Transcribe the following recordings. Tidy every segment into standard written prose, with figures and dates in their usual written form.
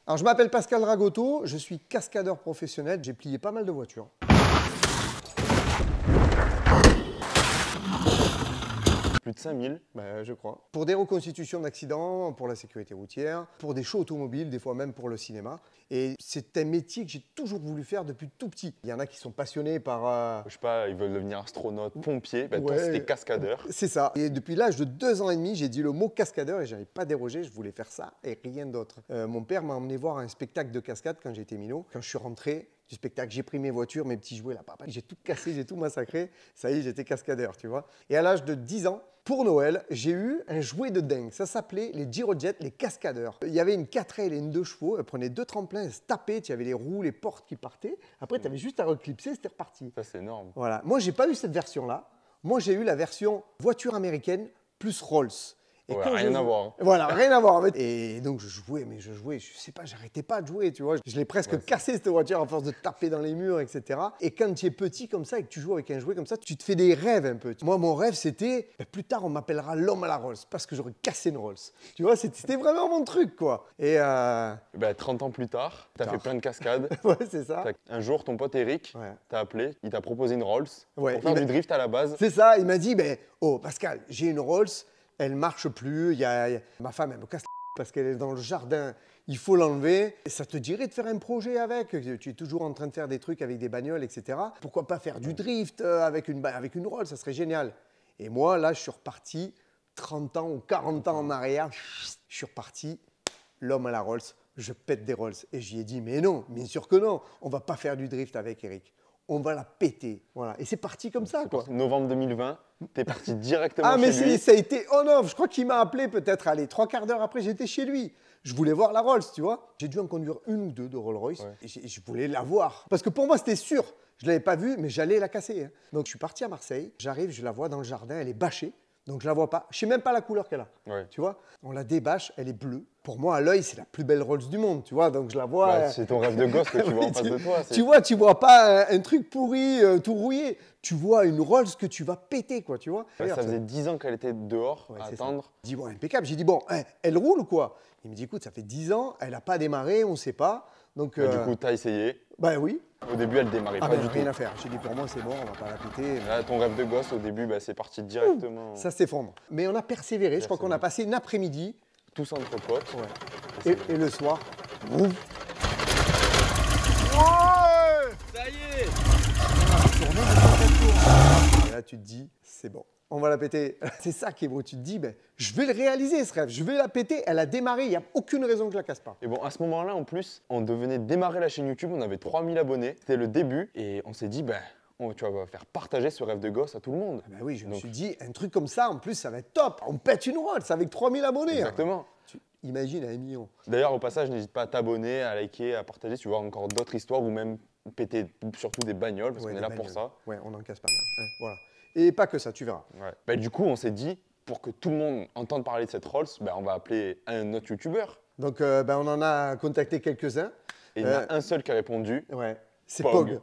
Alors, je m'appelle Pascal Dragotto, je suis cascadeur professionnel, j'ai plié pas mal de voitures. Plus de 5000. Je crois. Pour des reconstitutions d'accidents, pour la sécurité routière, pour des shows automobiles, des fois même pour le cinéma. Et c'est un métier que j'ai toujours voulu faire depuis tout petit. Il y en a qui sont passionnés par... Je sais pas, ils veulent devenir astronaute, pompier. Toi, Ouais. c'était cascadeur. C'est ça. Et depuis l'âge de 2 ans et demi, j'ai dit le mot cascadeur et j'avais pas dérogé, je voulais faire ça et rien d'autre. Mon père m'a emmené voir un spectacle de cascade quand j'étais minot. Quand je suis rentré du spectacle, j'ai pris mes voitures, mes petits jouets là, papa, j'ai tout cassé, j'ai tout massacré. Ça y est, j'étais cascadeur, tu vois. Et à l'âge de 10 ans, pour Noël, j'ai eu un jouet de dingue. Ça s'appelait les Girojet, les cascadeurs. Il y avait une 4L et une 2 chevaux. Elles prenaient 2 tremplins, elles se tapaient. Tu avais les roues, les portes qui partaient. Après, tu avais juste à reclipser, c'était reparti. Ça, c'est énorme. Voilà. Moi, j'ai pas eu cette version-là. Moi, j'ai eu la version voiture américaine plus Rolls. Et Ouais, quand rien à voir. Voilà, rien à voir. Et donc, je jouais, je sais pas, j'arrêtais pas de jouer, tu vois. Je l'ai presque cassé, cette voiture, à force de taper dans les murs, etc. Et quand tu es petit comme ça et que tu joues avec un jouet comme ça, tu te fais des rêves un peu. Moi, mon rêve, c'était, plus tard, on m'appellera l'homme à la Rolls, parce que j'aurais cassé une Rolls. Tu vois, c'était vraiment mon truc, quoi. Et 30 ans plus tard, tu as fait plein de cascades. ouais, c'est ça. Un jour, ton pote Eric t'a appelé, il t'a proposé une Rolls pour faire du drift à la base. C'est ça, il m'a dit, oh Pascal, j'ai une Rolls, elle marche plus, ma femme, elle me casse parce qu'elle est dans le jardin, il faut l'enlever. Ça te dirait de faire un projet avec? Tu es toujours en train de faire des trucs avec des bagnoles, etc. Pourquoi pas faire du drift avec une Rolls, ça serait génial. Et moi, là, je suis reparti 30 ans ou 40 ans en arrière, je suis reparti, l'homme à la Rolls, je pète des Rolls. Et j'y ai dit, mais non, bien sûr que non, on va pas faire du drift avec Eric. On va la péter. Voilà. Et c'est parti comme ça, quoi. Novembre 2020, t'es parti directement chez lui. Ça a été on-off. Je crois qu'il m'a appelé peut-être, 3/4 d'heure après, j'étais chez lui. Je voulais voir la Rolls, tu vois. J'ai dû en conduire une ou deux de Rolls-Royce. Ouais. Et je voulais la voir. Parce que pour moi, c'était sûr. Je ne l'avais pas vue, mais j'allais la casser. Hein. Donc, je suis parti à Marseille. J'arrive, je la vois dans le jardin. Elle est bâchée. Donc, je ne la vois pas. Je ne sais même pas la couleur qu'elle a. Ouais. Tu vois, on la débâche, elle est bleue. Pour moi, à l'œil, c'est la plus belle Rolls du monde, tu vois. Donc, je la vois. C'est ton rêve de gosse que tu vois en face de toi. Tu vois pas un truc pourri, tout rouillé. Tu vois une Rolls que tu vas péter, quoi, tu vois. Ça faisait 10 ans qu'elle était dehors à attendre. Je dis, impeccable. J'ai dit, bon, elle roule ou quoi? Il me dit, écoute, ça fait 10 ans, elle n'a pas démarré, on ne sait pas. Donc, du coup, tu as essayé? Oui. Au début, elle démarrait pas du tout. Rien à faire. J'ai dit, pour moi, c'est bon, on va pas la péter. Là, ton rêve de gosse, au début, c'est parti directement. Ça s'effondre. Mais on a persévéré. Je crois qu'on a passé une après-midi. Tous entre potes. Ouais. Et le soir, boum. Ça y est! Et là, tu te dis, c'est bon. On va la péter. C'est ça qui est beau. Tu te dis, je vais le réaliser, ce rêve. Je vais la péter. Elle a démarré. Il n'y a aucune raison que je la casse pas. Et bon, à ce moment-là, en plus, on devenait démarrer la chaîne YouTube. On avait 3000 abonnés. C'était le début. Et on s'est dit, tu vas faire partager ce rêve de gosse à tout le monde. Oui, je me suis dit, un truc comme ça, en plus, ça va être top. On pète une Rolls avec 3000 abonnés. Exactement. Tu imagines 1 million. D'ailleurs, au passage, n'hésite pas à t'abonner, à liker, à partager. Tu vois encore d'autres histoires ou même péter surtout des bagnoles parce qu'on est là pour ça. Ouais, on en casse pas mal. Voilà. Et pas que ça, tu verras. Ouais. Du coup, on s'est dit, pour que tout le monde entende parler de cette Rolls, on va appeler un autre youtubeur. Donc, on en a contacté quelques-uns. Et il y en a un seul qui a répondu. Ouais. C'est Pog.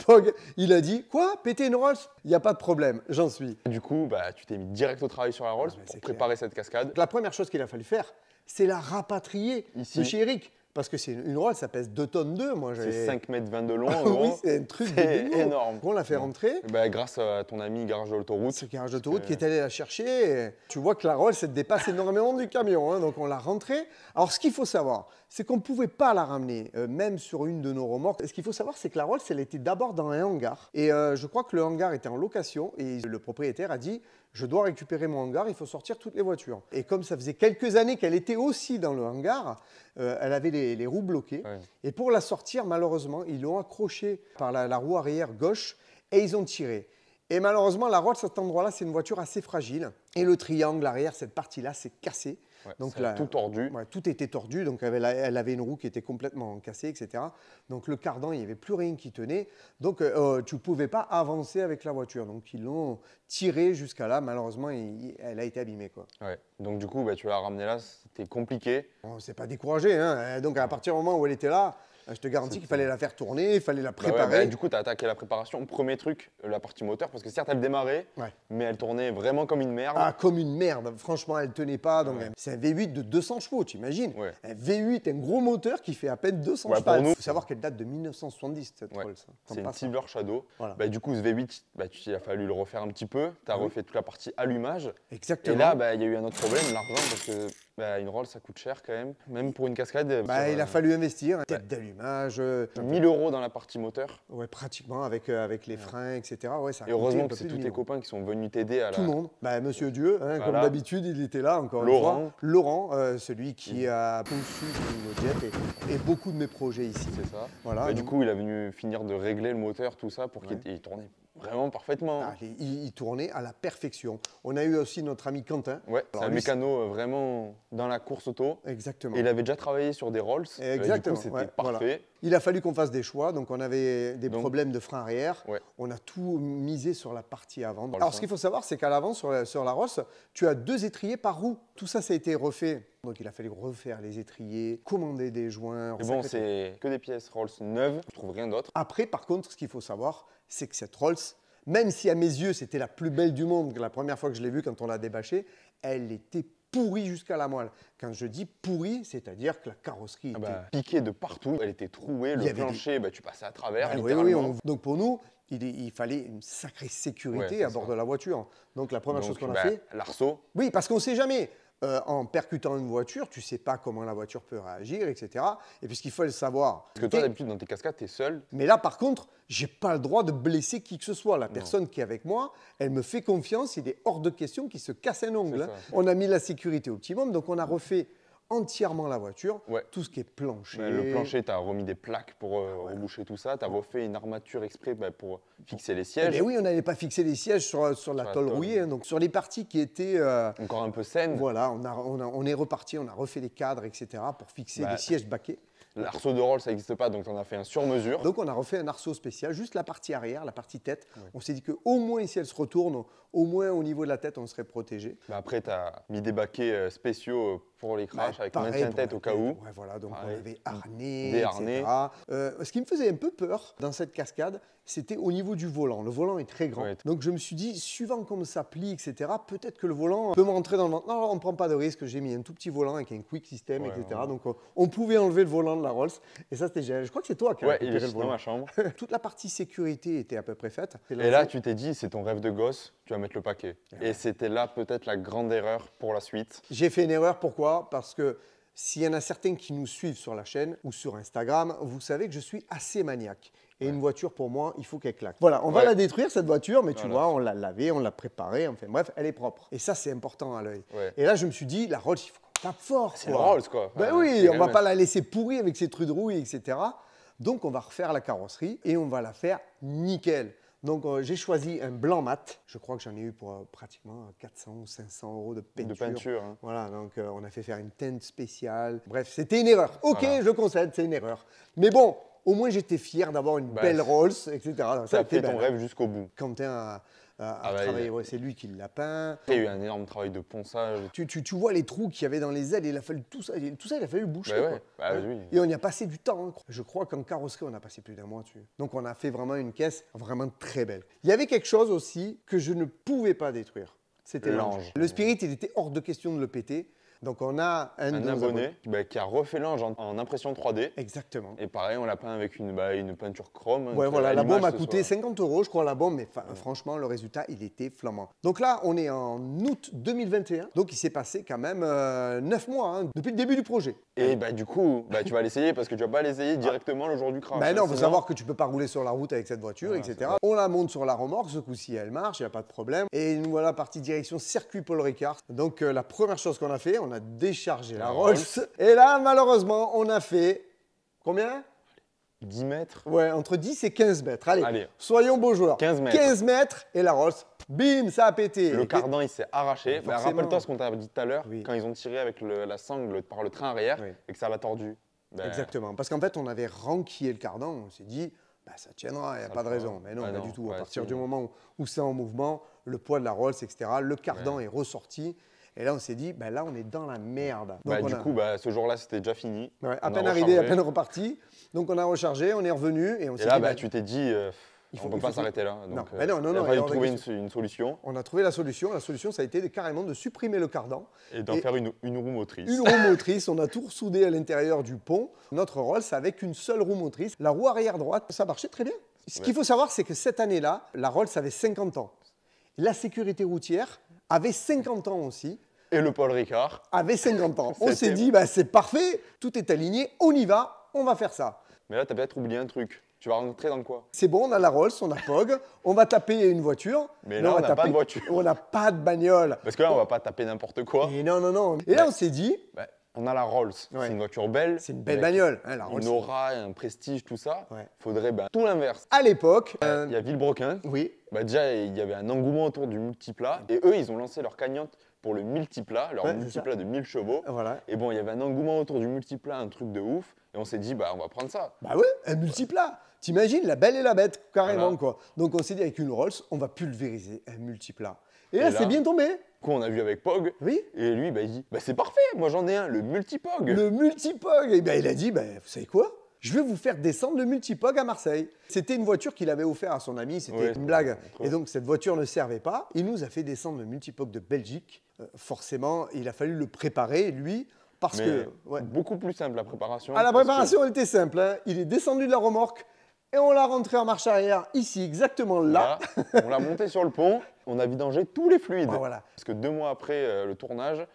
Pog, il a dit, quoi, péter une Rolls? Il n'y a pas de problème, j'en suis. Du coup, tu t'es mis direct au travail sur la Rolls pour préparer cette cascade. La première chose qu'il a fallu faire, c'est la rapatrier de chez Eric. Parce que c'est une Rolls, ça pèse 2 tonnes 2. C'est 5,20 m de long, en gros. Oui, c'est un truc énorme. On l'a fait rentrer. Grâce à ton ami Garage de l'Autoroute. Ce garage d'autoroute qui est allé la chercher. Et tu vois que la Rolls, elle dépasse énormément du camion. Hein, donc on l'a rentrée. Alors ce qu'il faut savoir, c'est qu'on ne pouvait pas la ramener, même sur une de nos remorques. Ce qu'il faut savoir, c'est que la Rolls, elle était d'abord dans un hangar. Et je crois que le hangar était en location. Et le propriétaire a dit, je dois récupérer mon hangar, il faut sortir toutes les voitures. Et comme ça faisait quelques années qu'elle était aussi dans le hangar, elle avait les roues bloquées. Ouais. Et pour la sortir, malheureusement, ils l'ont accrochée par la roue arrière gauche et ils ont tiré. Et malheureusement, la Rolls, à cet endroit-là, c'est une voiture assez fragile. Et le triangle arrière, cette partie-là, s'est cassé. Ouais, donc là, tout tordu. Ouais, tout était tordu, donc elle avait une roue qui était complètement cassée, etc. Donc le cardan, il n'y avait plus rien qui tenait. Donc tu ne pouvais pas avancer avec la voiture. Donc ils l'ont tirée jusqu'à là. Malheureusement, elle a été abîmée, quoi. Ouais. Donc du coup, tu l'as ramenée là, c'était compliqué. On ne s'est pas découragé. Hein. Donc à partir du moment où elle était là, Je te garantis qu'il fallait la faire tourner, il fallait la préparer. Ouais, du coup, tu as attaqué la préparation. Premier truc, la partie moteur, parce que certes, elle démarrait, mais elle tournait vraiment comme une merde. Ah, comme une merde. Franchement, elle tenait pas. Donc, c'est un V8 de 200 chevaux, tu imagines. Un V8, un gros moteur qui fait à peine 200 chevaux. Il faut savoir qu'elle date de 1970, cette Rolls. C'est une Silver Shadow. Voilà. Du coup, ce V8, il a fallu le refaire un petit peu. Tu as refait toute la partie allumage. Exactement. Et là, il y a eu un autre problème, l'argent, parce que une Rolls, ça coûte cher quand même pour une cascade. Il a fallu investir, tête d'allumage. 1000 € dans la partie moteur. Ouais, pratiquement, avec les freins, etc. Ouais, ça a et heureusement coûté que c'est tous tes copains qui sont venus t'aider à Tout le monde. Monsieur Dieu, comme d'habitude, il était là, encore une fois. Laurent, celui qui a conçu Jet et beaucoup de mes projets ici. C'est ça. Voilà, du coup, il est venu finir de régler le moteur, tout ça, pour qu'il tourne vraiment parfaitement. Il tournait à la perfection. On a eu aussi notre ami Quentin. Ouais, c'est un mécano vraiment dans la course auto. Exactement. Et il avait déjà travaillé sur des Rolls. Exactement. Du coup, c'était parfait. Voilà. Il a fallu qu'on fasse des choix. Donc, on avait des problèmes de frein arrière. Ouais. On a tout misé sur la partie avant. Alors, ce qu'il faut savoir, c'est qu'à l'avant, sur la Rolls, tu as 2 étriers par roue. Tout ça, ça a été refait. Donc, il a fallu refaire les étriers, commander des joints. Mais bon, c'est que des pièces Rolls neuves. Je trouve rien d'autre. Après, par contre, ce qu'il faut savoir, c'est que cette Rolls, même si à mes yeux, c'était la plus belle du monde, la première fois que je l'ai vue quand on l'a débâchée, elle était pourrie jusqu'à la moelle. Quand je dis pourrie, c'est-à-dire que la carrosserie était piquée de partout, elle était trouée, le plancher, tu passais à travers, littéralement. Donc pour nous, il fallait une sacrée sécurité à bord de la voiture. Donc la première chose qu'on a fait... L'arceau. Oui, parce qu'on ne sait jamais. En percutant une voiture, tu ne sais pas comment la voiture peut réagir, etc. Et puis ce qu'il faut le savoir. Parce que toi, d'habitude, dans tes cascades, tu es seul. Mais là, par contre, je n'ai pas le droit de blesser qui que ce soit. La personne qui est avec moi, elle me fait confiance. Il est hors de question qu'il se casse un ongle. On a mis la sécurité au optimum, donc on a refait entièrement la voiture, tout ce qui est plancher. Le plancher, tu as remis des plaques pour reboucher tout ça. Tu as refait une armature exprès pour fixer les sièges. Mais oui, on n'avait pas fixé les sièges sur la tôle rouillée. Donc sur les parties qui étaient... encore un peu saines. Voilà, on est reparti, on a refait les cadres, etc. pour fixer les sièges baquets. L'arceau de Rolls, ça n'existe pas, donc on a fait un sur-mesure. Donc on a refait un arceau spécial, juste la partie arrière, la partie tête. On s'est dit qu'au moins, si elle se retourne, au moins au niveau de la tête, on serait protégé. Après, tu as mis des baquets spéciaux pour les crashs, avec maintien tête au cas où. Ouais, voilà, donc on avait harnais, des harnais. Ce qui me faisait un peu peur dans cette cascade, c'était au niveau du volant. Le volant est très grand. Donc je me suis dit, suivant comme ça plie, etc., peut-être que le volant peut me rentrer dans le ventre. Non, on ne prend pas de risque. J'ai mis un tout petit volant avec un quick system, etc. Donc on pouvait enlever le volant de la Rolls. Et ça, c'était génial. Je crois que c'est toi qui as récupéré le volant. Dans ma chambre. Toute la partie sécurité était à peu près faite. Et là, tu t'es dit, c'est ton rêve de gosse, tu vas mettre le paquet. Et c'était là peut-être la grande erreur pour la suite. J'ai fait une erreur, pourquoi? Parce que s'il y en a certains qui nous suivent sur la chaîne ou sur Instagram, vous savez que je suis assez maniaque. Et une voiture, pour moi, il faut qu'elle claque. Voilà, on va la détruire, cette voiture, mais tu vois, on l'a lavée, on l'a préparée, enfin bref, elle est propre. Et ça, c'est important à l'œil. Et là, je me suis dit, la Rolls, il faut qu'on tape fort. C'est la Rolls, quoi. Ben oui, on ne va pas la laisser pourrir avec ses trucs de rouille, etc. Donc, on va refaire la carrosserie et on va la faire nickel. Donc, j'ai choisi un blanc mat. Je crois que j'en ai eu pour pratiquement 400 ou 500 euros de peinture. De peinture. Voilà, donc on a fait faire une teinte spéciale. Bref, c'était une erreur. Ok, je concède, c'est une erreur. Mais bon, au moins j'étais fier d'avoir une belle Rolls, etc. Ça a fait ton rêve jusqu'au bout. Quentin a travaillé, c'est lui qui l'a peint. Il y a eu un énorme travail de ponçage. Tu vois les trous qu'il y avait dans les ailes, il a fallu tout ça, il a fallu boucher. Oui. Et on y a passé du temps. Je crois qu'en carrosserie, on a passé plus d'un mois dessus. Donc on a fait vraiment une caisse vraiment très belle. Il y avait quelque chose aussi que je ne pouvais pas détruire. C'était l'ange. Le Spirit, il était hors de question de le péter. Donc on a un abonné qui a refait l'ange en impression 3D. Exactement. Et pareil, on l'a peint avec une peinture chrome. Ouais, voilà, la bombe a coûté 50 €, je crois, la bombe, mais franchement, le résultat, il était flamand. Donc là, on est en août 2021, donc il s'est passé quand même 9 mois, depuis le début du projet. Et du coup, tu vas l'essayer parce que tu vas pas l'essayer directement le jour du crash. Non, il faut savoir que tu peux pas rouler sur la route avec cette voiture, etc. On la monte sur la remorque, ce coup-ci, elle marche, il n'y a pas de problème. Et nous voilà partis direction circuit Paul Ricard. Donc la première chose qu'on a fait, on a déchargé la Rolls. Et là, malheureusement, on a fait combien? 10 mètres. Ouais, entre 10 et 15 mètres. Allez. Soyons beaux joueurs. 15 mètres. 15 mètres et la Rolls, bim, ça a pété. Le cardan, il s'est arraché. Rappelle-toi ce qu'on t'a dit tout à l'heure, quand ils ont tiré avec la sangle par le train arrière et que ça l'a tordu. Exactement. Parce qu'en fait, on avait ranquillé le cardan. On s'est dit, ça tiendra, il n'y a pas de raison. Mais non, pas du tout. À partir du moment où c'est en mouvement, le poids de la Rolls, etc., le cardan est ressorti. Et là, on s'est dit, ben là, on est dans la merde. Donc, Du coup, ce jour-là, c'était déjà fini. ouais, On à a peine arrivé, à rechargé. peine reparti. Donc, on a rechargé, on est revenu et on Et s'est là, dit, tu t'es dit, on ne peut pas s'arrêter là. Non, Donc, non, il a non, fallu et trouver avec- une solution on a trouvé la solution. La solution, ça a été carrément de supprimer le cardan. et d'en faire une roue motrice. Une roue motrice, on a tout ressoudé à l'intérieur du pont. Notre Rolls avec une seule roue motrice. La roue arrière droite, ça marchait très bien. Ce qu'il faut savoir, c'est que cette année-là, la Rolls avait 50 ans. La sécurité routière avait 50 ans aussi. Et le Paul Ricard. Avait 50 ans. On C'était- s'est dit, c'est parfait, tout est aligné, on y va, on va faire ça. Mais là, tu as peut-être oublié un truc. Tu vas rentrer dans quoi? C'est bon, on a la Rolls, on a POG, on va taper une voiture. Mais là, on n'a pas de voiture. On n'a pas de bagnole. Parce que là, on va pas taper n'importe quoi. Et non, non, non. Et là, on s'est dit, On a la Rolls. Ouais. C'est une voiture belle. c'est une belle avec bagnole. Hein, la Rolls. Une aura, un prestige, tout ça. Ouais. Faudrait tout l'inverse. À l'époque, Il y a Villebrequin. oui, Déjà, il y avait un engouement autour du multiplat. Et eux, ils ont lancé leur cagnotte pour le multiplat, leur Ouais, c'est multiplat de 1000 chevaux. voilà. Et bon, il y avait un engouement autour du multiplat, un truc de ouf. Et on s'est dit, on va prendre ça. Bah ouais, un multiplat. T'imagines, la belle et la bête, carrément, Voilà. quoi. Donc, on s'est dit, avec une Rolls, on va pulvériser un multiplat. Et là, là- c'est bien tombé. Du coup, on a vu avec Pog. Oui. Et lui, il dit, c'est parfait, moi j'en ai un, le multipog. Le multipog. Et il a dit, vous savez quoi? Je vais vous faire descendre le multipog à Marseille. C'était une voiture qu'il avait offert à son ami, c'était Ouais, une blague. entre eux. Et donc cette voiture ne servait pas. Il nous a fait descendre le multipog de Belgique. Forcément, il a fallu le préparer, lui, parce Mais que... ouais. beaucoup plus simple la préparation. Ah, la parce que- préparation, elle était simple. Hein. Il est descendu de la remorque et on l'a rentré en marche arrière, ici, exactement là. Là, on l'a monté sur le pont, on a vidangé tous les fluides. Ah, voilà. Parce que 2 mois après le tournage,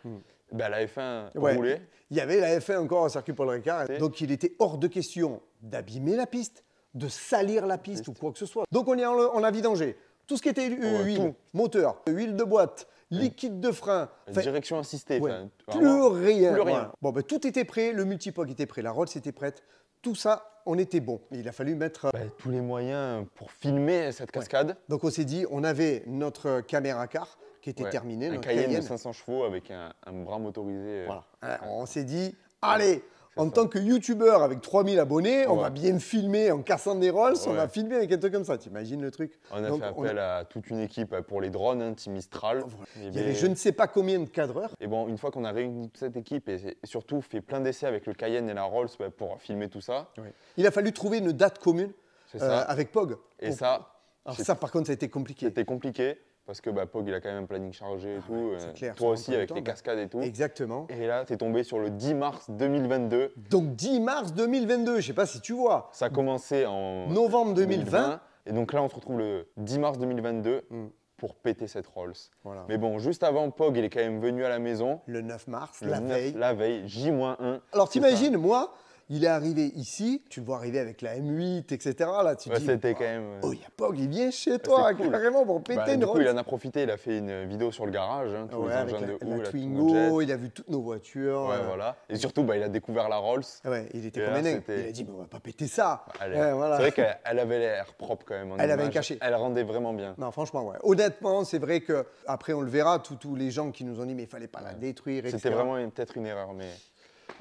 la F1 Ouais. roulait. Il y avait la F1 encore au circuit Paul Ricard. Et- Donc il était hors de question d'abîmer la piste, de salir la piste ou quoi que ce soit. Donc on a vidangé tout ce qui était huile, tout. moteur, huile de boîte, liquide de frein. Enfin, Direction assistée. ouais, enfin, plus vraiment, rien. plus rien. Voilà. Bon, tout était prêt, le multipog était prêt, la Rolls était prête. Tout ça, on était bon. Il a fallu mettre... Tous les moyens pour filmer cette cascade. Donc on s'est dit, on avait notre caméra car qui était Ouais, terminée, un notre Cayenne de Cayenne. 500 chevaux avec un bras motorisé. Voilà. On s'est dit, allez, en tant que youtubeur avec 3000 abonnés, on Ouais. va bien filmer en cassant des Rolls, on Ouais. va filmer avec un truc comme ça. T'imagines le truc? On a Donc, fait appel à toute une équipe pour les drones, Team Mistral. Il y avait je ne sais pas combien de cadreurs. Et bon, une fois qu'on a réuni toute cette équipe et surtout fait plein d'essais avec le Cayenne et la Rolls pour filmer tout ça, Il a fallu trouver une date commune c'est ça. avec Pog. Et Pour- ça, Alors ça, par contre, ça a été compliqué. c'était compliqué parce que Pog, il a quand même un planning chargé et tout. c'est clair, toi sur aussi l'emploi avec du les temps, cascades et tout. Exactement. Et là, t'es tombé sur le 10 mars 2022. Donc 10 mars 2022, je sais pas si tu vois. Ça a commencé en Novembre 2020. Et donc là, on se retrouve le 10 mars 2022 Mm. pour péter cette Rolls. Voilà. Mais bon, juste avant, Pog, il est quand même venu à la maison. Le 9 mars, Le la 9, veille. La veille, J-1. Alors C'est t'imagines, moi, il est arrivé ici, tu le vois arriver avec la M8, etc. Là, tu te ça. dis, C'était quand même. oh, il y a Pog, il vient chez toi, c'est cool. carrément, pour péter une Du coup, Rolls. il en a profité, il a fait une vidéo sur le garage, tous Ouais, les avec engins de la houe, tous nos Twingo, jets. il a vu toutes nos voitures. Ouais, voilà. Et surtout, il a découvert la Rolls. Ouais, il était Et comme là, un dingue. c'était- Il a dit, mais on va pas péter ça. Elle- Ouais, voilà. C'est vrai qu'elle avait l'air propre quand même. en Elle avait un image. cachet. Elle rendait vraiment bien. Non, franchement, ouais. Honnêtement, c'est vrai que après on le verra, tous les gens qui nous ont dit, mais il fallait pas la détruire, etc. C'était vraiment peut-être une erreur, mais.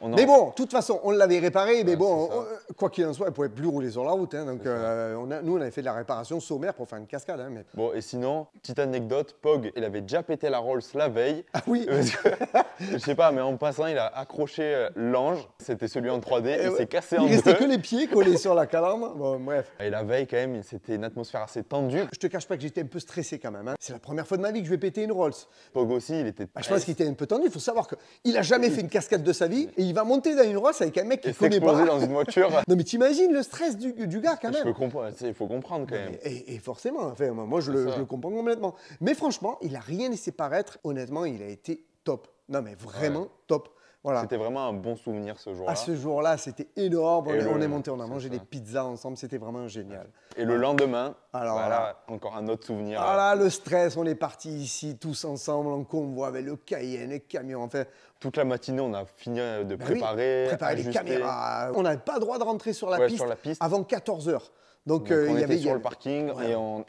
Mais bon, de toute façon, on l'avait réparé, mais Ouais, bon, c'est ça. quoi qu'il en soit, elle ne pouvait plus rouler sur la route. Hein, donc, C'est ça. nous, on avait fait de la réparation sommaire pour faire une cascade. Hein, mais... Bon, et sinon, petite anecdote, Pog, il avait déjà pété la Rolls la veille. Ah oui, Parce que, je sais pas, mais en passant, il a accroché l'ange. C'était celui en 3D. Il ouais. s'est cassé il en restait deux. que les pieds collés sur la calandre. Bon, bref. Et la veille, quand même, c'était une atmosphère assez tendue. Je te cache pas que j'étais un peu stressé quand même. Hein. C'est la première fois de ma vie que je vais péter une Rolls. Pog aussi, il était. Bah, je pense qu'il était un peu tendu. Il faut savoir qu'il n'a jamais fait une cascade de sa vie et il va monter dans une Rolls avec un mec Et qu'il connaît s'exposer pas. dans une voiture. Non, mais t'imagines le stress du gars quand Je même. peux comprendre, tu sais, il faut comprendre quand même. Et forcément, enfin, moi je C'est ça. le comprends complètement. Mais franchement, il n'a rien laissé paraître. Honnêtement, il a été top. Non, mais vraiment top. Voilà. C'était vraiment un bon souvenir ce jour-là. À ce jour-là, c'était énorme. Et On le- est monté, on a c'est mangé ça. des pizzas ensemble. C'était vraiment génial. Et le lendemain, Alors, voilà, encore un autre souvenir. Ah là, le stress, on est partis ici tous ensemble en convoi avec le Cayenne, les camions. Enfin, Toute la matinée, on a fini de ben oui, préparer, préparer les ajuster. caméras. On n'avait pas le droit de rentrer sur la, Ouais, piste, sur la piste. avant 14 h. Donc, Donc, on il y était avait, sur le parking Ouais. et on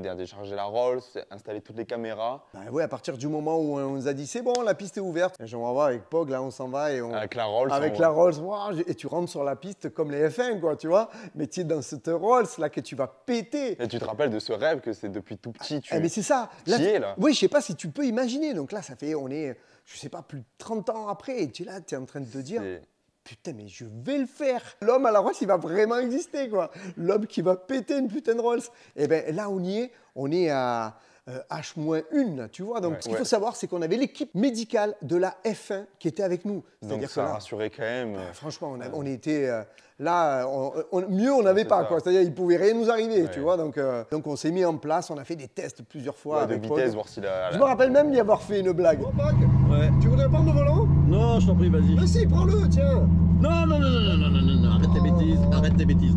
a déchargé la Rolls, installé toutes les caméras. Ben ouais, à partir du moment où on nous a dit c'est bon, la piste est ouverte. Et on va voir avec Pog, là on s'en va et on. Avec la Rolls. Avec la Rolls, wow, et tu rentres sur la piste comme les F1, quoi, tu vois. Mais tu es dans cette Rolls là que tu vas péter. Et tu te rappelles de ce rêve que c'est depuis tout petit, tu Eh, mais c'est ça. y es, là. Oui, je sais pas si tu peux imaginer. Donc là, ça fait, on est je sais pas, plus de 30 ans après, et tu es là, tu es en train de te dire, C'est- putain, mais je vais le faire. L'homme à la Rolls, il va vraiment exister, quoi. L'homme qui va péter une putain de Rolls. Et bien là, on est à H-1, là, tu vois. Donc, Ouais, ce qu'il faut ouais. savoir, c'est qu'on avait l'équipe médicale de la F1 qui était avec nous. Donc C'est-à-dire que ça là, rassurait quand même. franchement, on était là, mieux on n'avait c'est pas, ça. quoi. C'est-à-dire, il pouvait rien nous arriver, Ouais. tu vois. Donc on s'est mis en place, on a fait des tests plusieurs fois Ouais, de avec vitesse, Pog. voir s'il a. Je me rappelle même d'y avoir fait une blague. Oh, Pog, Ouais. tu voudrais prendre le volant? Non, je t'en prie, vas-y. Mais si, prends-le, tiens. Non, non, non, non, non, non, non, non, arrête tes bêtises, arrête tes bêtises.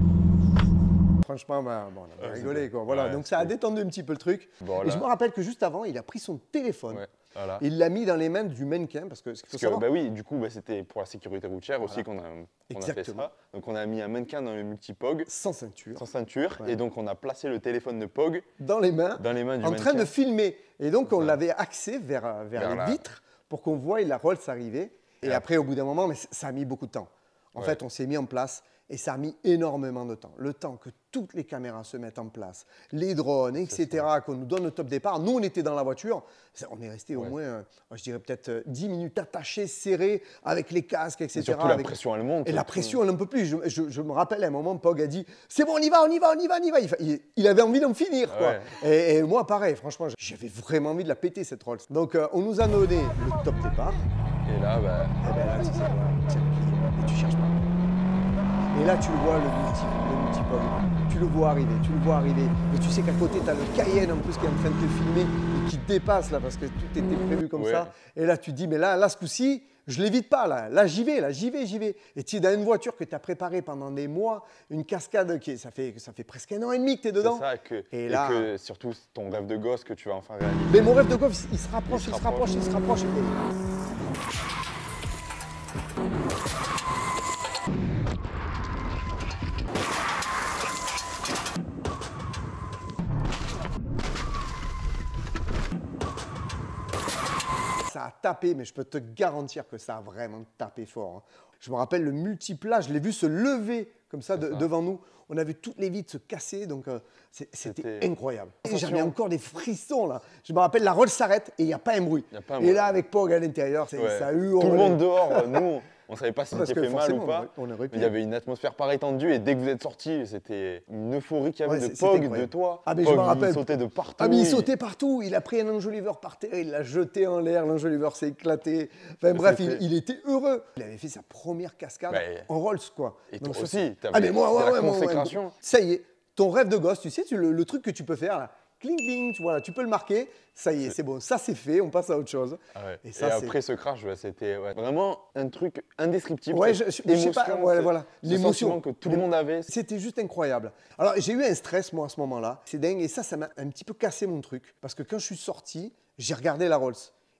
Franchement, bah, bon, on a Ouais, rigolé, c'était- quoi. Voilà, ouais, donc ça a c'était- détendu un petit peu le truc. Bon, Et là- je me rappelle que juste avant, il a pris son téléphone. Ouais, voilà. Et il l'a mis dans les mains du mannequin, parce que ce qu'il faut Parce que, savoir, bah oui, du coup, bah, c'était pour la sécurité routière aussi qu'on a fait Exactement. ça. Donc on a mis un mannequin dans le multi-POG, sans ceinture, sans ceinture, Ouais. et donc on a placé le téléphone de POG dans les mains, dans les mains du en mannequin. train de filmer. Et donc, on ça. l'avait axé vers Vers les la- vitres pour qu'on voie la Rolls arriver. Et Et après, au bout d'un moment, mais ça a mis beaucoup de temps. En Ouais. fait, on s'est mis en place et ça a mis énormément de temps. Le temps que toutes les caméras se mettent en place, les drones, etc., qu'on nous donne le top départ. Nous, on était dans la voiture. On est resté au Ouais. moins, je dirais peut-être 10 minutes attachés, serrés, avec les casques, etc. Et surtout, la avec- pression, elle monte. Et la pression, elle n'en peut plus. Je me rappelle à un moment, Pog a dit c'est bon, on y va, on y va, on y va, on y va. Il avait envie d'en finir, quoi. Ouais. Et moi, pareil, franchement, j'avais vraiment envie de la péter, cette Rolls. Donc, on nous a donné le top départ. Et là, bah, Et bien là, tu sais quoi, tiens, et tu cherches pas. Et là, tu le vois, le multi-Pog. Tu le vois arriver. Et tu sais qu'à côté, tu as le Cayenne en plus qui est en train de te filmer et qui te dépasse là parce que tout était prévu comme Ouais. ça. Et là, tu te dis, mais là ce coup-ci, je l'évite pas là. Là, j'y vais. Et tu es dans une voiture que tu as préparée pendant des mois, une cascade ça fait presque 1 an et demi que tu es c'est dedans. ça, Et et là- que surtout ton rêve de gosse que tu vas enfin réaliser. Mais mon rêve de golf, il se rapproche. Et ça a tapé, mais je peux te garantir que ça a vraiment tapé fort, hein. Je me rappelle le multiplat, je l'ai vu se lever comme ça, C'est ça. devant nous. On a vu toutes les vitres se casser, donc c'était C'était- incroyable. Et Attention. j'avais encore des frissons là. Je me rappelle, la Rolls s'arrête et il n'y a pas un bruit. Y a pas un Et bruit. là, avec Pog à l'intérieur, Ouais. ça a eu Tout le monde dehors, nous, on savait pas si Parce c'était que fait mal ou forcément, pas. on aurait Mais pu. il y avait une atmosphère pareille tendue et dès que vous êtes sortis, c'était une euphorie qu'il y avait Ouais, de c'était Pog, de incroyable. toi. Ah, mais je Pog, me rappelle. il sautait de partout. Ah mais il sautait partout, il a pris un enjoliveur par terre, il l'a jeté en l'air, l'enjoliveur s'est éclaté. Enfin bref, il était heureux. Il avait fait sa première cascade Ouais. en Rolls, quoi. Et Donc toi ça, aussi, Ah mais moi, c'était la ouais, moi, consécration. ça y est, ton rêve de gosse, tu sais, le truc que tu peux faire là, cling cling, voilà, tu peux le marquer, ça y est, c'est bon, ça c'est fait, on passe à autre chose. Ah ouais. Et Et, ça, c'est- après ce crash, c'était vraiment un truc indescriptible. Ouais, cette je sais pas, émotion, ouais, voilà, ce l'émotion sentiment que tout le monde avait. C'était juste incroyable. Alors, j'ai eu un stress, moi, à ce moment-là. C'est dingue. Et ça m'a un petit peu cassé mon truc. Parce que quand je suis sorti, j'ai regardé la Rolls.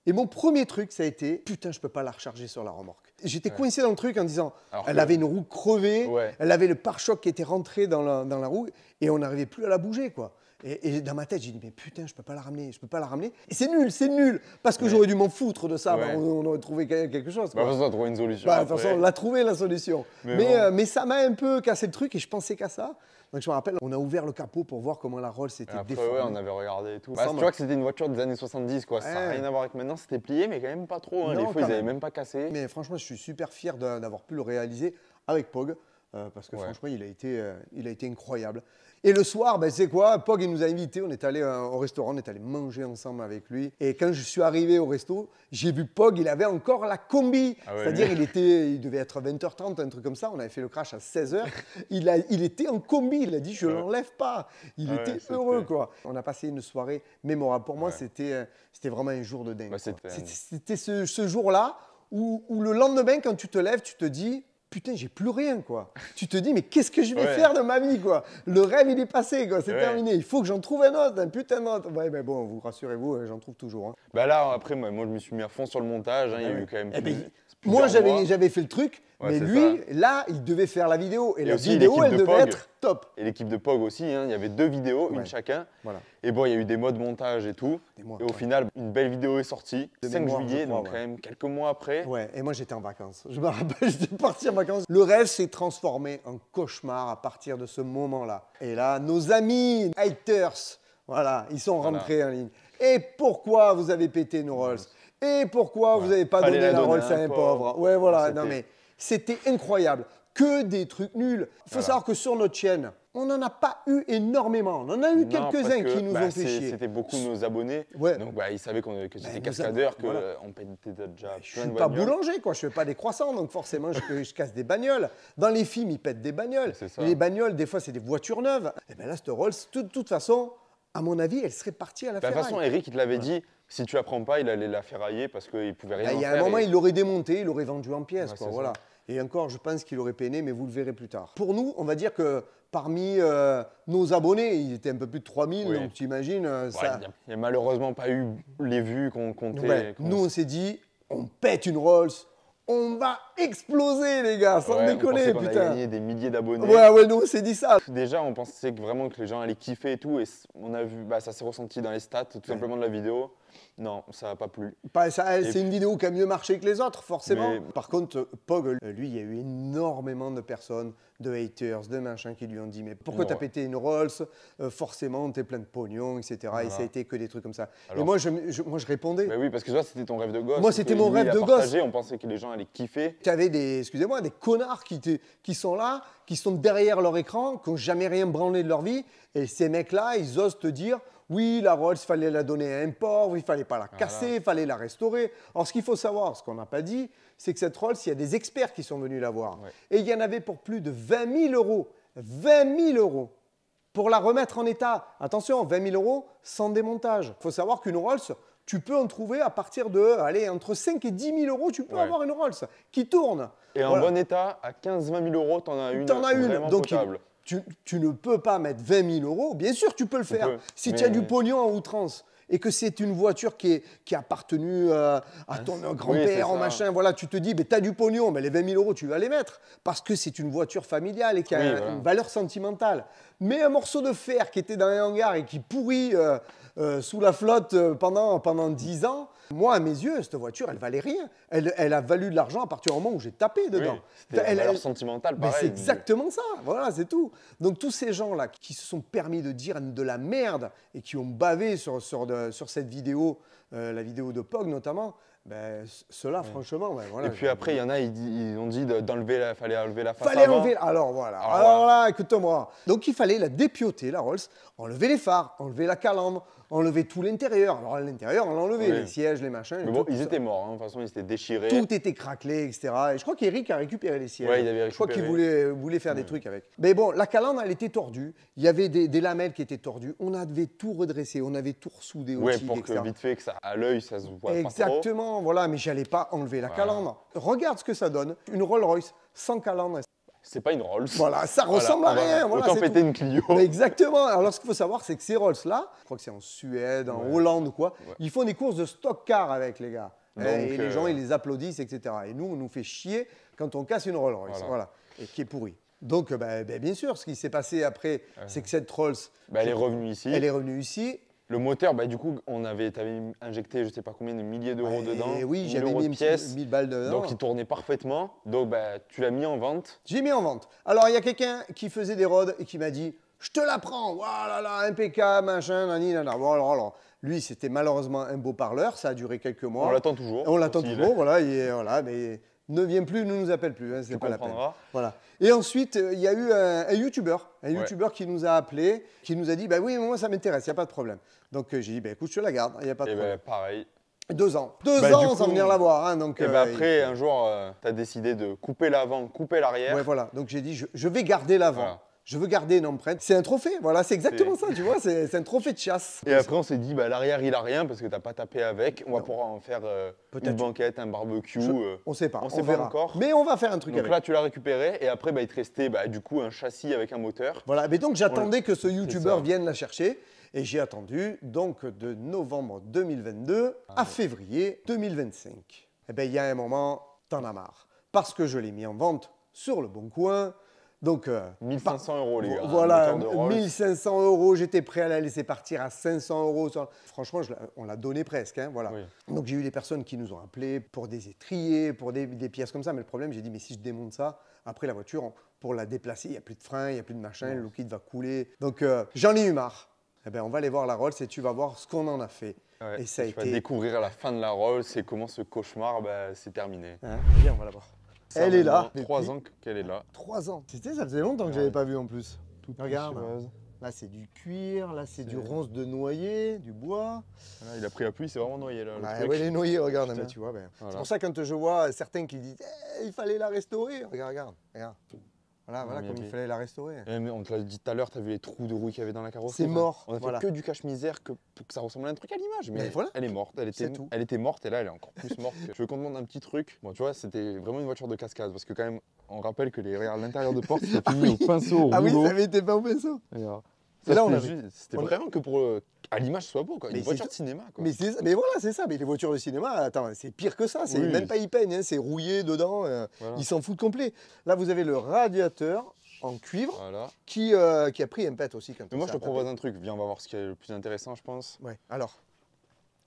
Et mon premier truc, ça a été, putain, je peux pas la recharger sur la remorque. J'étais coincé dans le truc en disant, Alors elle que- avait une roue crevée, Ouais. elle avait le pare-choc qui était rentré dans la roue, et on n'arrivait plus à la bouger, quoi. Et dans ma tête, j'ai dit, mais putain, je peux pas la ramener. Et c'est nul, parce que j'aurais dû m'en foutre de ça. Ouais. Bah, on aurait trouvé quelque chose, Bah, quoi. de toute façon, on a trouvé une solution. Bah, de toute après. façon, on l'a trouvé la solution. Mais Mais, bon. mais ça m'a un peu cassé le truc et je pensais qu'à ça. Donc je me rappelle, on a ouvert le capot pour voir comment la Rolls Et était après, déformée. ouais, on avait regardé et tout. Bah, Ensemble. tu vois que c'était une voiture des années 70, quoi. Ça n'a Ouais. rien à voir avec maintenant. C'était plié, mais quand même pas trop. Hein. Non, Les feux, quand ils n'avaient même. même pas cassé. Mais franchement, je suis super fier d'avoir pu le réaliser avec Pog. Parce que Ouais. franchement, il a été incroyable. Et le soir, ben, c'est quoi? Pog, il nous a invités. On est allé au restaurant, on est allé manger ensemble avec lui. Et quand je suis arrivé au resto, j'ai vu Pog, il avait encore la combi. Ah ouais, C'est-à-dire, lui. il devait être 20h30, un truc comme ça. On avait fait le crash à 16h. Il était en combi. Il a dit, je ne Ouais. l'enlève pas. Il Ah ouais, était c'était- heureux, quoi. On a passé une soirée mémorable. Pour moi, Ouais. c'était vraiment un jour de dingue. Bah, quoi. c'était- C'était ce jour-là où le lendemain, quand tu te lèves, tu te dis, putain, j'ai plus rien, quoi. Tu te dis, mais qu'est-ce que je vais Ouais. faire de ma vie, quoi? Le rêve, il est passé, quoi. C'est Ouais. terminé. Il faut que j'en trouve un autre, un putain d'autre. Ouais, mais bon, vous rassurez-vous, j'en trouve toujours, hein. Bah là, après, moi, je me suis mis à fond sur le montage. Hein. Il y a Ouais. eu quand même Eh ben, plusieurs moi, mois. j'avais fait le truc, Ouais, mais c'est lui, là, il devait faire la vidéo. Et Et la aussi vidéo, l'équipe elle de devait Pog. être top. Et l'équipe de Pog aussi, hein. Il y avait 2 vidéos, Ouais. une chacun. Voilà. Et bon, il y a eu des modes montage et tout. Des mois, Et au ouais. final, une belle vidéo est sortie, De 5 mémoire, juillet, je crois, donc ouais. quand même quelques mois après. Ouais, et moi j'étais en vacances. Je me rappelle, j'étais parti en vacances. Le rêve s'est transformé en cauchemar à partir de ce moment-là. Et là, nos amis haters, voilà, ils sont Voilà. rentrés en ligne. Et pourquoi vous avez pété nos Rolls? Et pourquoi vous n'avez pas Fallait donné la la donner Rolls à à un un pauvre? pauvre. Ouais, voilà. C'était- Non, mais c'était incroyable. Que des trucs nuls. Il faut savoir que sur notre chaîne, on n'en a pas eu énormément. On en a eu Non, parce quelques-uns que, qui nous ont fait c'est- chier. C'était beaucoup de nos abonnés. Ouais. Donc ils savaient que j'étais nos cascadeur, qu'on voilà. pétait déjà Je plein suis de pas bagnoles. boulanger, quoi. Je fais pas des croissants, donc forcément, je casse des bagnoles. Dans les films, ils pètent des bagnoles. C'est ça. Et les bagnoles, des fois, c'est des voitures neuves. Et bien là, cette Rolls, de toute façon, à mon avis, elle serait partie à la De toute ferraille. façon, Eric, il te l'avait dit, si tu la prends pas, il allait la ferrailler parce qu'il pouvait rien Ah, en il y a faire. un moment, et- il l'aurait démonté, il l'aurait vendu en pièces, Ouais, quoi, c'est voilà. ça. Et encore, je pense qu'il aurait peiné, mais vous le verrez plus tard. Pour nous, on va dire que parmi nos abonnés, il était un peu plus de 3000, Oui. donc tu imagines, Ouais, ça... il n'y a malheureusement pas eu les vues qu'on comptait. Ouais. qu'on- Nous, on s'est dit, on pète une Rolls, on va exploser, les gars, sans Ouais, on déconner, pensait qu'on allait putain. gagner des milliers d'abonnés. Ouais, nous, on s'est dit ça. Déjà, on pensait vraiment que les gens allaient kiffer et tout, et on a vu, ça s'est ressenti dans les stats, tout simplement de la vidéo. Non, ça n'a pas plu. C'est une vidéo qui a mieux marché que les autres, forcément. Mais- Par contre, Pog, lui, il y a eu énormément de personnes, de haters, de machins qui lui ont dit mais pourquoi t'as Ouais. pété une Rolls? Forcément, t'es plein de pognon, etc. Et Voilà. ça a été que des trucs comme ça. Et Alors- moi, je répondais. Mais oui, parce que toi, c'était ton rêve de gosse. Moi, c'était que mon lui, rêve il a de partagé, on pensait que les gens allaient kiffer. Tu avais excusez-moi, des connards qui sont là, qui sont derrière leur écran, qui n'ont jamais rien branlé de leur vie. Et ces mecs-là, ils osent te dire oui, la Rolls, il fallait la donner à un pauvre, il fallait pas la casser, il fallait la restaurer. Alors, ce qu'il faut savoir, ce qu'on n'a pas dit, c'est que cette Rolls, il y a des experts qui sont venus la voir. Ouais. Et il y en avait pour plus de 20 000 euros. 20 000 euros pour la remettre en état. Attention, 20 000 euros sans démontage. Il faut savoir qu'une Rolls, tu peux en trouver à partir de, allez, entre 5 et 10 000 euros, tu peux Ouais. avoir une Rolls qui tourne. Et en Voilà. bon état, à 15-20 000 euros, t'en as une. T'en as une, Vraiment donc potable. tu ne peux pas mettre 20 000 euros. Bien sûr, tu peux le faire. peut, Si mais- tu as du pognon en outrance et que c'est une voiture qui a appartenu à ton c'est grand-père, en ça. machin, voilà, tu te dis, tu as du pognon, mais les 20 000 euros, tu vas les mettre parce que c'est une voiture familiale et qui a Oui, voilà. une valeur sentimentale. Mais un morceau de fer qui était dans un hangar et qui pourrit sous la flotte pendant 10 ans, moi, à mes yeux, cette voiture, elle valait rien. Elle a valu de l'argent à partir du moment où j'ai tapé dedans. Oui, c'était Elle- une valeur elle- sentimentale, mais pareil. c'est exactement ça, voilà, c'est tout. Donc tous ces gens-là qui se sont permis de dire de la merde et qui ont bavé sur cette vidéo, la vidéo de Pog notamment, ben, ceux-là, franchement, ouais, voilà. Et puis après, il y en a, ils ont dit fallait enlever la face Fallait avant. enlever. Alors voilà. Alors Alors là, écoute-moi. Donc il fallait la dépioter, la Rolls, enlever les phares, enlever la calandre, enlever tout l'intérieur. Alors à l'intérieur, on l'a enlevé, Oui. les sièges, les machins. et Mais bon, tout ils ça. étaient morts, hein. De toute façon, ils étaient déchirés. Tout était craquelé, etc. Et je crois qu'Eric a récupéré les sièges. Ouais, il avait Je crois qu'il récupéré. voulait faire des trucs avec. Mais bon, la calandre, elle était tordue. Il y avait des lamelles qui étaient tordues. On avait tout redressé, on avait tout ressoudé Ouais, aussi, pour etc. que vite fait, que ça, à l'œil, ça se voit pas trop. Exactement, voilà. Mais j'allais pas enlever la calandre. Regarde ce que ça donne. Une Rolls-Royce sans calandre. C'est pas une Rolls. Voilà, ça Voilà, ressemble à on va rien. Voilà, autant c'est péter tout. une Clio. Mais exactement. Alors, ce qu'il faut savoir, c'est que ces Rolls-là, je crois que c'est en Suède, en Hollande ou quoi, Ouais. ils font des courses de stock car avec les gars. Donc, Et les gens, ils les applaudissent, etc. Et nous, on nous fait chier quand on casse une Rolls-Royce. Voilà. Et qui est pourrie. Donc, bien sûr, ce qui s'est passé après, c'est que cette Rolls, Elle est revenue ici. elle est revenue ici. Le moteur, du coup, t'avais injecté, je sais pas combien de milliers d'euros dedans. Et oui, 1000 j'avais euros mis de pièces. 1000 balles dedans. Donc, il tournait parfaitement. Donc, tu l'as mis en vente. J'ai mis en vente. Alors, il y a quelqu'un qui faisait des rods et qui m'a dit je te la prends, voilà, là, impeccable, machin, nani, nana. Bon, alors, lui, c'était malheureusement un beau parleur, ça a duré quelques mois. On l'attend toujours. On l'attend S'il- toujours, voilà, mais ne vient plus, ne nous appelle plus, hein, c'est Tu pas la peine. comprendras. Voilà. Et ensuite, il y a eu un YouTuber, Ouais. qui nous a appelé, qui nous a dit oui, moi ça m'intéresse, il n'y a pas de problème. Donc j'ai dit écoute, je te la garde, il n'y a pas de Et problème. pareil. 2 ans. 2 Bah, du ans coup, sans venir la voir. Hein, donc, Et après, un jour, tu as décidé de couper l'avant, couper l'arrière. ouais, voilà. Donc j'ai dit je vais garder l'avant. Voilà. Je veux garder une empreinte. C'est un trophée, voilà, c'est exactement ça, tu vois, c'est un trophée de chasse. Et après, on s'est dit, l'arrière, il a rien parce que t'as pas tapé avec. On va pouvoir en faire Peut-être. une banquette, un barbecue. On ne sait pas, on on, sait pas verra. encore. Mais on va faire un truc Donc avec. là, tu l'as récupéré. Et après, il te restait du coup un châssis avec un moteur. Voilà, mais donc j'attendais que ce ça. youtubeur vienne la chercher et j'ai attendu donc de novembre 2022 à février 2025. Eh bien, il y a un moment, t'en as marre. Parce que je l'ai mis en vente sur le Bon Coin. Donc, 1500 euros, les gars. un voilà, moteur de Rolls. 1500 euros, j'étais prêt à la laisser partir à 500 euros. Franchement, on l'a donné presque. Hein, voilà. Oui. Donc j'ai eu des personnes qui nous ont appelés pour des étriers, pour des pièces comme ça. Mais le problème, j'ai dit, mais si je démonte ça, après la voiture, pour la déplacer, il n'y a plus de frein, il n'y a plus de machin, le liquide va couler. Donc j'en ai eu marre. Eh ben, on va aller voir la Rolls et tu vas voir ce qu'on en a fait. Ouais, Et ça a tu vas été... découvrir à la fin de la Rolls et comment ce cauchemar, bah, c'est terminé. Hein, viens, on va la voir. Ça, Elle est là. maintenant, 3 ans qu'elle est là. 3 ans. C'était, ça faisait longtemps que je Ouais. n'avais pas vu en plus. Regarde. Poussiéreuse. Là, c'est du cuir, là, c'est du ronce de noyer, du bois. Voilà, il a pris la pluie, c'est vraiment noyé là. le Ouais, truc. ouais, les noyers, regarde, Putain. mais tu vois. Ben, Voilà. C'est pour ça que quand je vois certains qui disent il fallait la restaurer. Regarde. Voilà, Ouais, mais comme il fallait la restaurer. Mais on te l'a dit tout à l'heure, t'as vu les trous de rouille qu'il y avait dans la carrosserie. C'est mort, On a fait voilà. que du cache-misère pour que ça ressemble à un truc à l'image. Mais Mais voilà. elle est morte. C'est tout. Elle était morte et là, elle est encore plus morte. Je veux qu'on demande un petit truc. Bon, tu vois, c'était vraiment une voiture de cascade parce que quand même, on rappelle que l'intérieur de porte, c'était fini au pinceau, au Ah oui, rouleau. ça avait été pas au pinceau. Ça, là, on c'était avait- juste- C'était on a- vraiment que pour à l'image soit beau, quoi. Mais Une c'est voiture ça. de cinéma, quoi. Mais voilà, c'est ça. Mais les voitures de cinéma, attends, c'est pire que ça. C'est Oui. même pas ils peignent, hein, c'est rouillé dedans. Voilà. Ils s'en foutent complet. Là, vous avez le radiateur en cuivre Voilà. qui a pris un pet aussi. Quand Mais moi, je ça te a propose tapé. un truc. Viens, on va voir ce qui est le plus intéressant, je pense. Ouais, alors,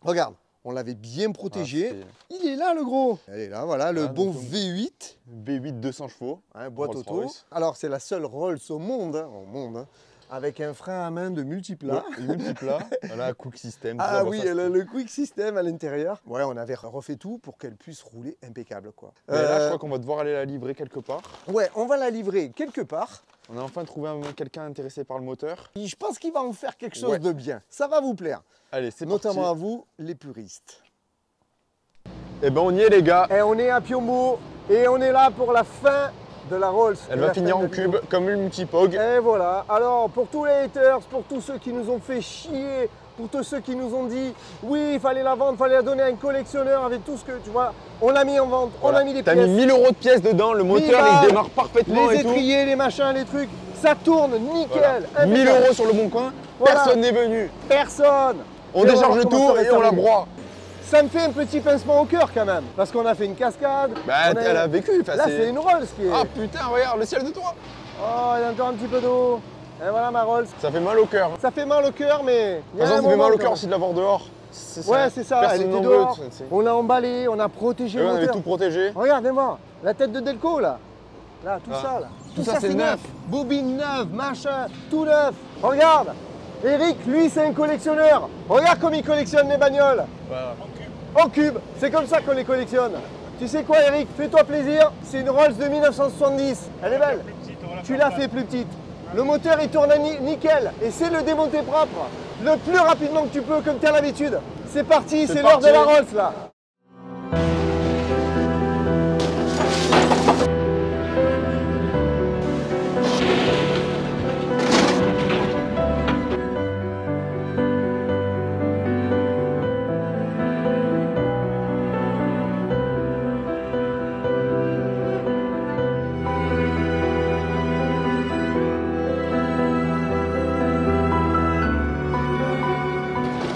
regarde, on l'avait bien protégé. Voilà, Il est là, le gros. Elle est là, voilà, le Voilà, bon donc, V8, c'est B8 200 chevaux. hein, boîte auto. Rolls-Royce. Alors, c'est la seule Rolls au monde, hein, avec un frein à main de multiplat. Multiplat. Voilà, Cook System. tout Ah ça, bon, oui, ça, elle a c'était- le quick system à l'intérieur. Ouais, on avait refait tout pour qu'elle puisse rouler impeccable, quoi. Mais là, je crois qu'on va devoir aller la livrer quelque part. Ouais, on va la livrer quelque part. On a enfin trouvé quelqu'un intéressé par le moteur. Je pense qu'il va en faire quelque chose Ouais. de bien. Ça va vous plaire. Allez, c'est Notamment à parti. vous, les puristes. Eh ben, on y est, les gars. Et on est à Piombo et on est là pour la fin de la Rolls. Elle Et va la finir fin de en la cube, vidéo. comme une multipog. Et voilà. Alors, pour tous les haters, pour tous ceux qui nous ont fait chier, pour tous ceux qui nous ont dit oui, il fallait la vendre, il fallait la donner à un collectionneur avec tout ce que tu vois, on l'a mis en vente, Voilà. on a mis des T'as pièces. mis 1000 € de pièces dedans, le moteur balles, il démarre parfaitement Les et tout. étriers, les machins, les trucs, ça tourne nickel. Voilà. 1000 impeccable. € sur le bon coin, Voilà. personne n'est venu. Personne. On Et décharge va le voir comment tout ça va et on la terminer. broie. Ça me fait un petit pincement au cœur quand même, parce qu'on a fait une cascade. Bah, on elle a vécu. enfin, Là, c'est une Rolls qui est. Ah putain, regarde, le ciel de toi. Oh, il y a encore un petit peu d'eau. Et voilà ma Rolls. Ça fait mal au cœur. Ça fait mal au cœur, mais. il y a De toute façon, un ça fait moment mal au quand cœur même. aussi de l'avoir dehors. Ouais, c'est ça, elle Personne était n'en dehors. veut, tu sais. On l'a emballé, on a protégé Et le on avait moteur. tout protégé. Regardez-moi, la tête de Delco là. Là, tout Ah. ça là. Tout ça, c'est neuf. Bobine neuve, machin, tout neuf. Regarde, Eric, lui, c'est un collectionneur. Regarde comme il collectionne les bagnoles. Voilà. En cube, c'est comme ça qu'on les collectionne. Tu sais quoi, Eric, fais-toi plaisir. C'est une Rolls de 1970. Elle est belle. Tu l'as fait plus petite. Le moteur, il tourne à nickel. Et c'est le démonter propre. Le plus rapidement que tu peux, comme tu as l'habitude. C'est parti, c'est l'heure de parti. la Rolls là.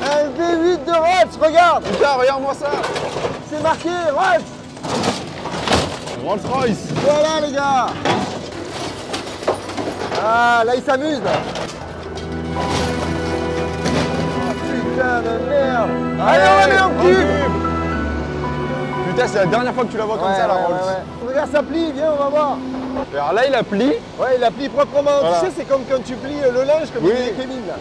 Un V8 de Rolls, regarde. Putain, regarde-moi ça. C'est marqué Rolls. Rolls Royce. Voilà les gars. Ah, là il s'amuse là. Ah, putain de merde. Allez, on la met en cube. Putain, c'est la dernière fois que tu la vois comme ça, la Rolls. Regarde, ça plie, viens, on va voir. Alors là, il a pli. Ouais, il la plie proprement. Voilà. Tu sais, c'est comme quand tu plies le linge, comme Oui. disait Kevin là.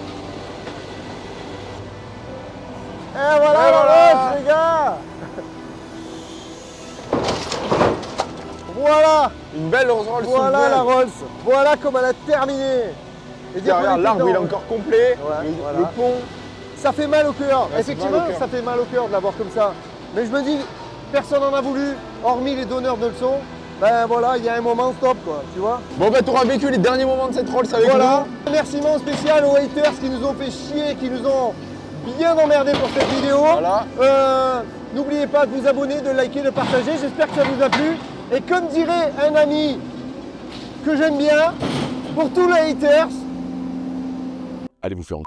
Et voilà Et la voilà. Rolls, les gars. Voilà, Une belle Rolls voilà neuve. la Rolls. Voilà comment elle a terminé. Et Derrière, l'arbre, il est encore complet. Ouais, le, voilà. le pont. Ça fait mal au cœur. Ouais, ça fait Effectivement, mal au cœur. ça fait mal au cœur de l'avoir comme ça. Mais je me dis, personne n'en a voulu, hormis les donneurs de leçons. Ben voilà, il y a un moment stop quoi, tu vois. Bon, bah, t'auras vécu les derniers moments de cette Rolls avec Voilà. nous. Remerciement spécial aux haters qui nous ont fait chier, qui nous ont bien emmerdés pour cette vidéo. Voilà. N'oubliez pas de vous abonner, de liker, de partager. J'espère que ça vous a plu. Et comme dirait un ami que j'aime bien, pour tous les haters, Allez vous faire